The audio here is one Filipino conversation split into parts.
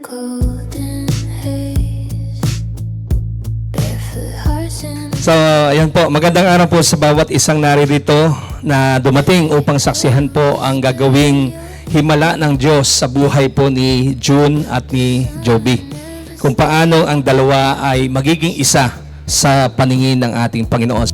golden haze. Barefoot hearts in So, ayan po, magandang araw po sa bawat isang naririto na dumating upang saksihan po ang gagawing himala ng Diyos sa buhay po ni June at ni Joby. Kung paano ang dalawa ay magiging isa sa paningin ng ating Panginoon.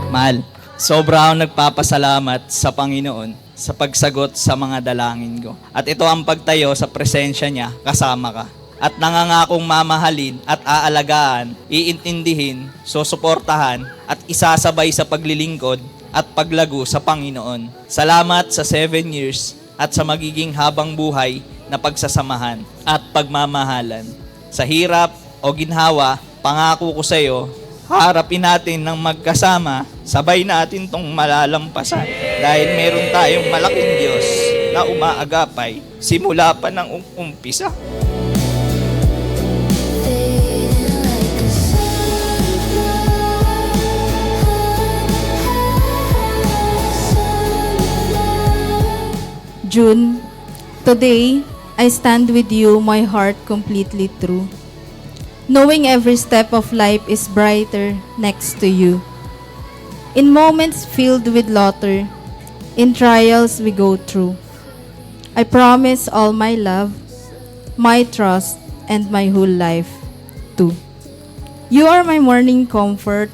Mahal, sobra akong nagpapasalamat sa Panginoon sa pagsagot sa mga dalangin ko. At ito ang pagtayo sa presensya niya, kasama ka. At nangangakong mamahalin at aalagaan, iintindihin, susuportahan, at isasabay sa paglilingkod at paglago sa Panginoon. Salamat sa 7 years at sa magiging habang buhay na pagsasamahan at pagmamahalan. Sa hirap o ginhawa, pangako ko sa iyo, harapin natin ng magkasama, sabay natin tong malalampasan. Dahil meron tayong malaking Diyos na umaagapay, simula pa ng umpisa. fading like a sunflower. June, today, I stand with you, my heart completely true. Knowing every step of life is brighter next to you. In moments filled with laughter, in trials we go through, I promise all my love, my trust, and my whole life too. You are my morning comfort,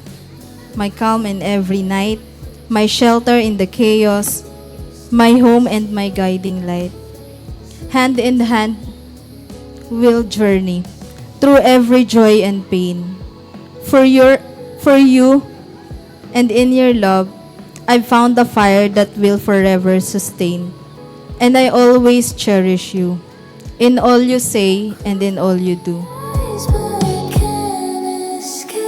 my calm in every night, my shelter in the chaos, my home and my guiding light. Hand in hand, we'll journey through every joy and pain. For you, and in your love, I've found a fire that will forever sustain. And I always cherish you, in all you say and in all you do. Eyes, but I can't escape.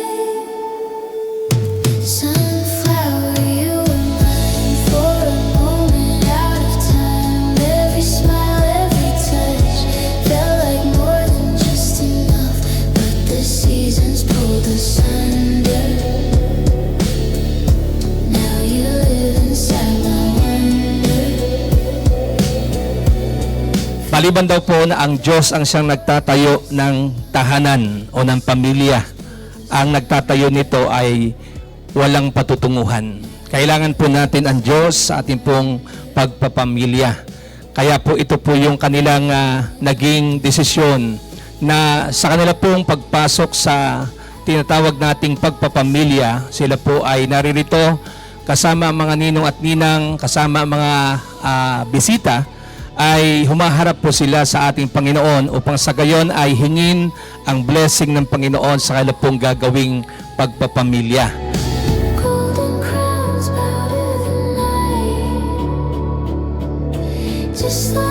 Sunflower, you were mine for a moment out of time. Every smile, every touch felt like more than just enough. But the seasons pulled us under. Now you live inside my wonder. Maliban daw po na ang Diyos ang siyang nagtatayo ng tahanan o ng pamilya, ang nagtatayo nito ay walang patutunguhan. Kailangan po natin ang Diyos sa ating pong pagpapamilya. Kaya po ito po yung kanilang naging desisyon na sa kanila pong pagpasok sa tinatawag nating pagpapamilya, sila po ay naririto kasama ang mga ninong at ninang, kasama ang mga bisita, ay humaharap po sila sa ating Panginoon upang sa gayon ay hingin ang blessing ng Panginoon sa kanila pong gagawing pagpapamilya. Golden crowns powder the night, just like